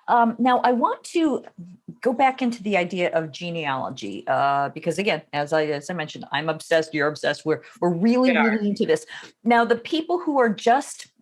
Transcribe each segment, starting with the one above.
Now, I want to go back into the idea of genealogy because, again, as I mentioned, I'm obsessed. You're obsessed. We're really Yeah. really into this. Now, the people who are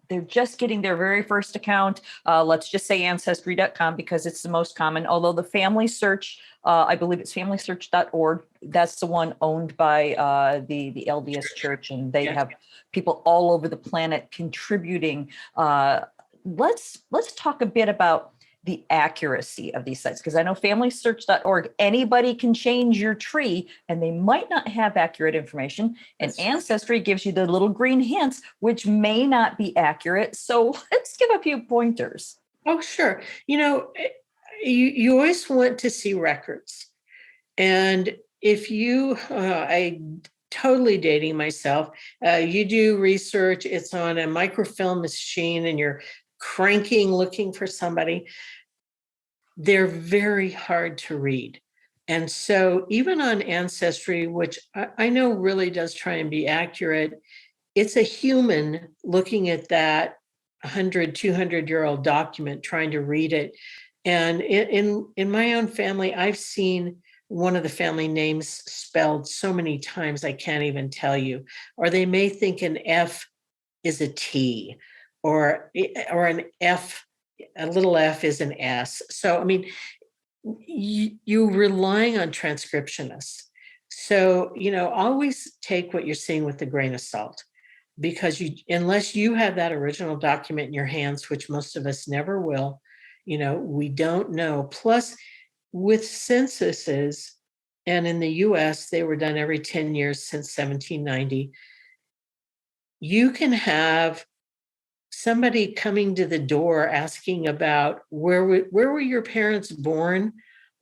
they're just getting their very first account. Let's just say ancestry.com because it's the most common. Although the Family Search, I believe it's familysearch.org. That's the one owned by the LDS Church, and they Yeah. have people all over the planet contributing. Let's talk a bit about the accuracy of these sites because I know familysearch.org, anybody can change your tree and they might not have accurate information, and Ancestry gives you the little green hints which may not be accurate. So let's give a few pointers. Oh, sure. You always want to see records. And if I totally dating myself, you do research, it's on a microfilm machine and you're cranking looking for somebody. They're very hard to read. And so even on Ancestry, which I know really does try and be accurate, it's a human looking at that 100, 200-year-old document, trying to read it. And in my own family, I've seen one of the family names spelled so many times, I can't even tell you. Or they may think an F is a T, or an F, a little F is an S. So, I mean, you're relying on transcriptionists. So, always take what you're seeing with a grain of salt, because unless you have that original document in your hands, which most of us never will, we don't know. Plus, with censuses, and in the US, they were done every 10 years since 1790, you can have somebody coming to the door asking about where were your parents born?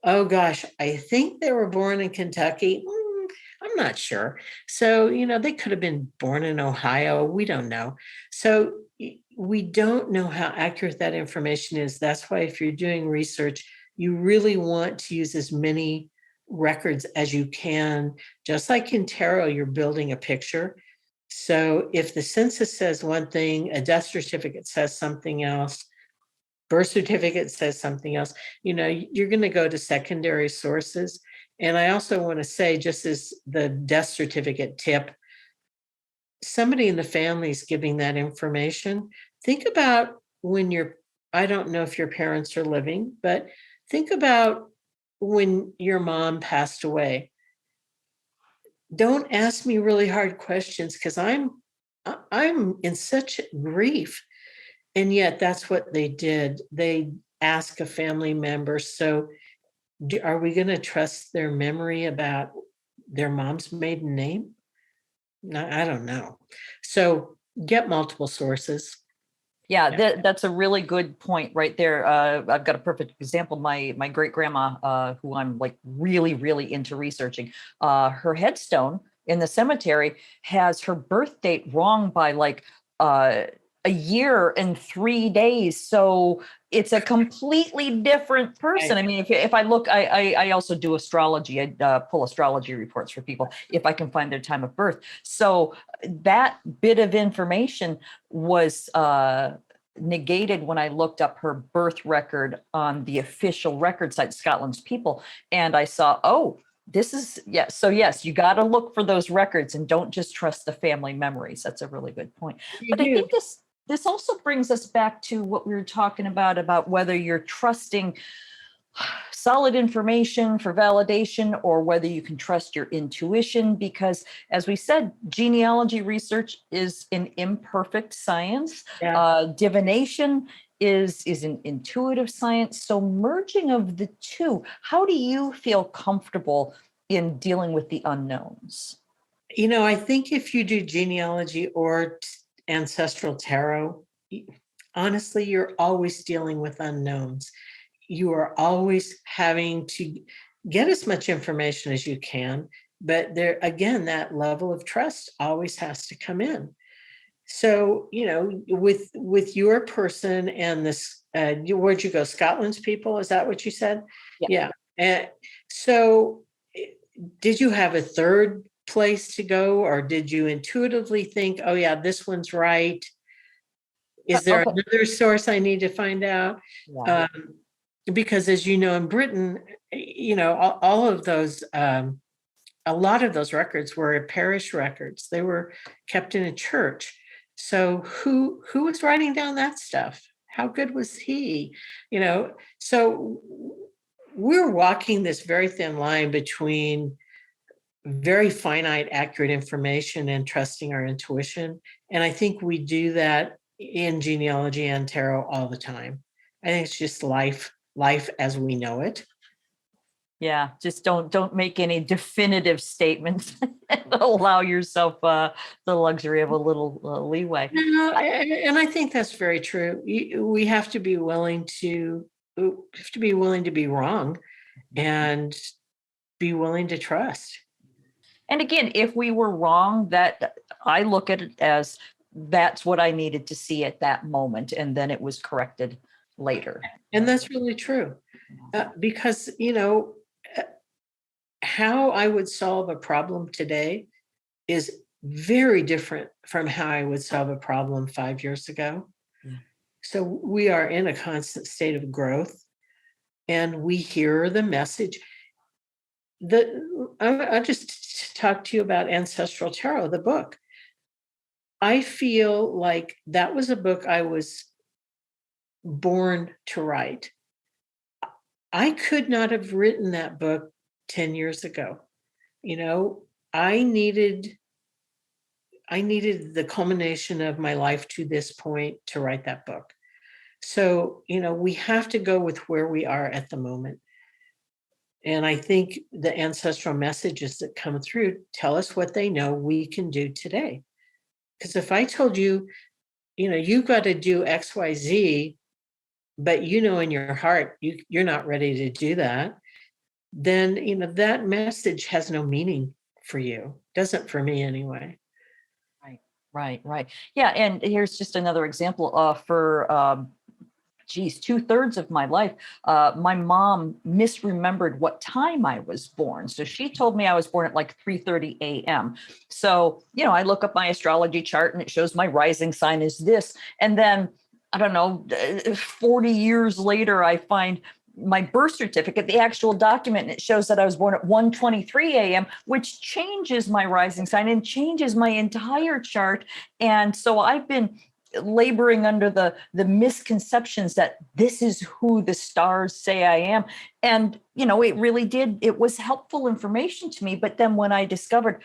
Oh gosh, I think they were born in Kentucky. I'm not sure. So, they could have been born in Ohio. We don't know. So we don't know how accurate that information is. That's why if you're doing research, you really want to use as many records as you can. Just like in tarot, you're building a picture. So if the census says one thing, a death certificate says something else, birth certificate says something else, you're going to go to secondary sources. And I also want to say, just as the death certificate tip, somebody in the family is giving that information. Think about I don't know if your parents are living, but think about when your mom passed away. Don't ask me really hard questions because I'm in such grief. And yet that's what they did. They ask a family member. So are we going to trust their memory about their mom's maiden name? No, I don't know. So get multiple sources. Yeah, that's a really good point right there. I've got a perfect example. My great grandma, who I'm like really really into researching, her headstone in the cemetery has her birth date wrong by like a year and 3 days. So it's a completely different person. I mean, if I look, I also do astrology. I pull astrology reports for people if I can find their time of birth. So that bit of information was negated when I looked up her birth record on the official record site, Scotland's People, and I saw, oh, this is, yes. So yes, you got to look for those records and don't just trust the family memories. That's a really good point. But I think this also brings us back to what we were talking about whether you're trusting solid information for validation or whether you can trust your intuition, because as we said, genealogy research is an imperfect science. Divination is an intuitive science. So merging of the two, how do you feel comfortable in dealing with the unknowns? I think if you do genealogy or ancestral tarot, honestly, you're always dealing with unknowns. You are always having to get as much information as you can, but there, again, that level of trust always has to come in. So, with your person and this, where'd you go? Scotland's People? Is that what you said? Yeah. So did you have a third place to go, or did you intuitively think, oh yeah, this one's right? Is there another source I need to find out? because as you know, in Britain, all of those, a lot of those records were parish records. They were kept in a church. So who was writing down that stuff? How good was he? So we're walking this very thin line between very finite, accurate information and trusting our intuition. And I think we do that in genealogy and tarot all the time. I think it's just life as we know it. Yeah, just don't make any definitive statements. Allow yourself the luxury of a little leeway. And I think that's very true. We have to be willing to be wrong and be willing to trust. And again, if we were wrong, that I look at it as that's what I needed to see at that moment, and then it was corrected later. And that's really true, because how I would solve a problem today is very different from how I would solve a problem 5 years ago. Yeah. So we are in a constant state of growth, and we hear the message. I just talked to you about Ancestral Tarot, the book. I feel like that was a book I was born to write. I could not have written that book 10 years ago. I needed the culmination of my life to this point to write that book. So, we have to go with where we are at the moment. And I think the ancestral messages that come through tell us what they know we can do today. Because if I told you, you've got to do X, Y, Z, but in your heart, you're not ready to do that, then, that message has no meaning for you. Doesn't for me anyway. Right. Yeah. And here's just another example for 2/3 of my life, my mom misremembered what time I was born. So she told me I was born at like 3:30 a.m. So, I look up my astrology chart and it shows my rising sign is this. And then, I don't know, 40 years later, I find my birth certificate, the actual document, and it shows that I was born at 1:23 a.m., which changes my rising sign and changes my entire chart. And so I've been laboring under the misconceptions that this is who the stars say I am. And, it really it was helpful information to me. But then when I discovered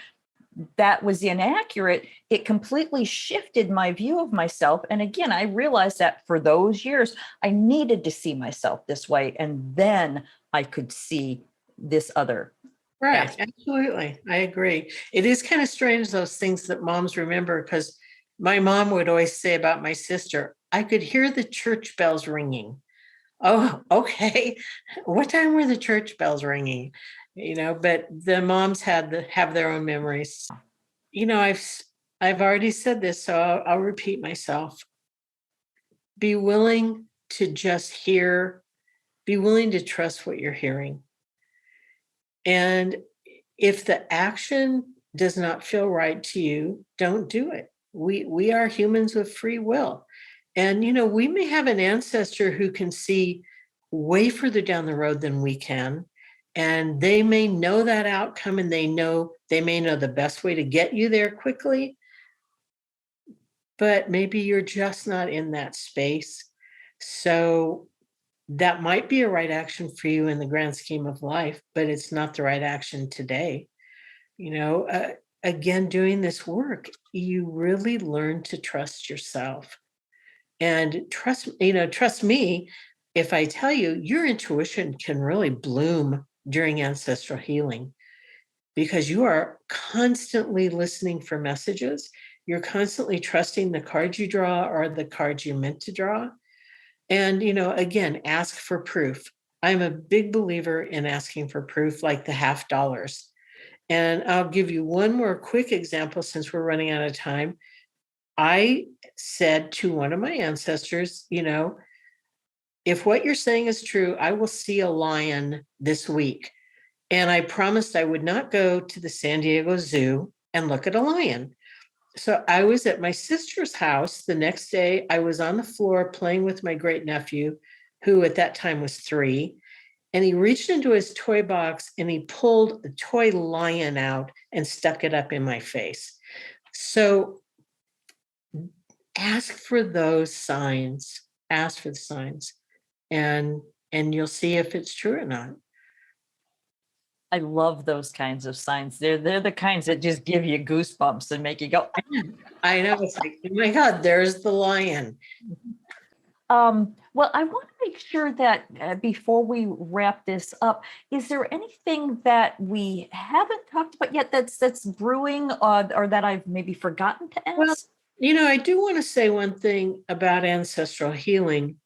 that was inaccurate, it completely shifted my view of myself. And again, I realized that for those years, I needed to see myself this way. And then I could see this other. Right. aspect. Absolutely. I agree. It is kind of strange, those things that moms remember, because my mom would always say about my sister, I could hear the church bells ringing. Oh, okay. What time were the church bells ringing? But the moms have their own memories. I've already said this, so I'll repeat myself. Be willing to just hear, be willing to trust what you're hearing. And if the action does not feel right to you, don't do it. We are humans with free will. And, we may have an ancestor who can see way further down the road than we can. And they may know that outcome, and they may know the best way to get you there quickly. But maybe you're just not in that space. So that might be a right action for you in the grand scheme of life, but it's not the right action today. Again, doing this work, you really learn to trust yourself. And trust me, if I tell you, your intuition can really bloom during ancestral healing, because you are constantly listening for messages. You're constantly trusting the cards you draw or the cards you're meant to draw. And, again, ask for proof. I'm a big believer in asking for proof, like the $50. And I'll give you one more quick example since we're running out of time. I said to one of my ancestors, if what you're saying is true, I will see a lion this week. And I promised I would not go to the San Diego Zoo and look at a lion. So I was at my sister's house the next day. I was on the floor playing with my great nephew. who at that time was 3. And he reached into his toy box and he pulled a toy lion out and stuck it up in my face. So ask for those signs. Ask for the signs, and you'll see if it's true or not. I love those kinds of signs. They're the kinds that just give you goosebumps and make you go. I know, it's like, oh my God, there's the lion. Well, I want to make sure that before we wrap this up, is there anything that we haven't talked about yet that's brewing, or that I've maybe forgotten to ask? Well, I do want to say one thing about ancestral healing.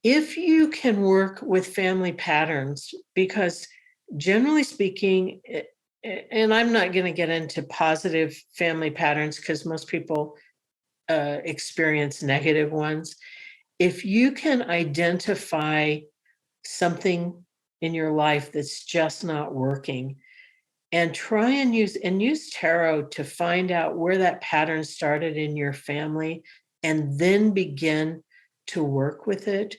If you can work with family patterns, because generally speaking, and I'm not going to get into positive family patterns because most people experience negative ones. If you can identify something in your life that's just not working, and try and use tarot to find out where that pattern started in your family, and then begin to work with it,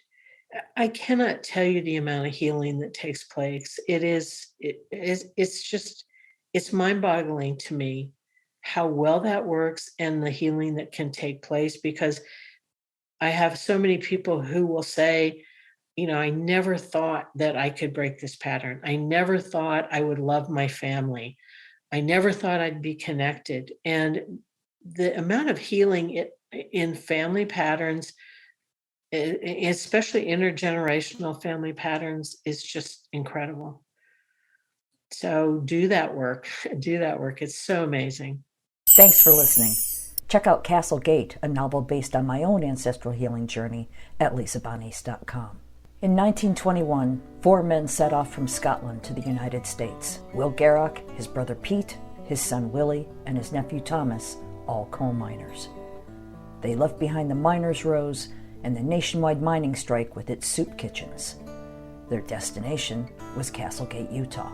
I cannot tell you the amount of healing that takes place. It's mind-boggling to me how well that works and the healing that can take place, because I have so many people who will say, I never thought that I could break this pattern. I never thought I would love my family. I never thought I'd be connected. And the amount of healing in family patterns, especially intergenerational family patterns, is just incredible. So do that work. Do that work. It's so amazing. Thanks for listening. Check out Castle Gate, a novel based on my own ancestral healing journey, at lisabonis.com. In 1921, 4 men set off from Scotland to the United States. Will Garrock, his brother Pete, his son Willie, and his nephew Thomas, all coal miners. They left behind the miners' rows and the nationwide mining strike with its soup kitchens. Their destination was Castlegate, Utah,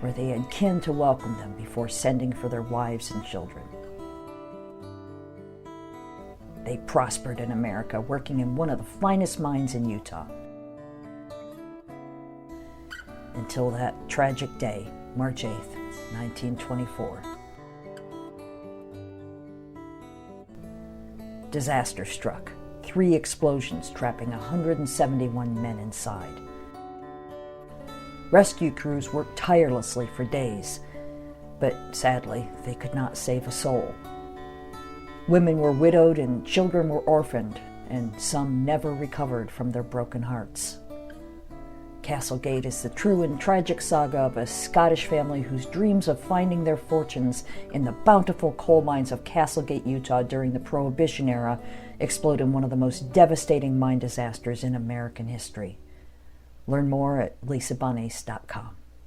where they had kin to welcome them before sending for their wives and children. They prospered in America, working in one of the finest mines in Utah. Until that tragic day, March 8th, 1924. Disaster struck. 3 explosions, trapping 171 men inside. Rescue crews worked tirelessly for days, but sadly, they could not save a soul. Women were widowed and children were orphaned, and some never recovered from their broken hearts. Castlegate is the true and tragic saga of a Scottish family whose dreams of finding their fortunes in the bountiful coal mines of Castlegate, Utah during the Prohibition era explode in one of the most devastating mine disasters in American history. Learn more at lisabonis.com.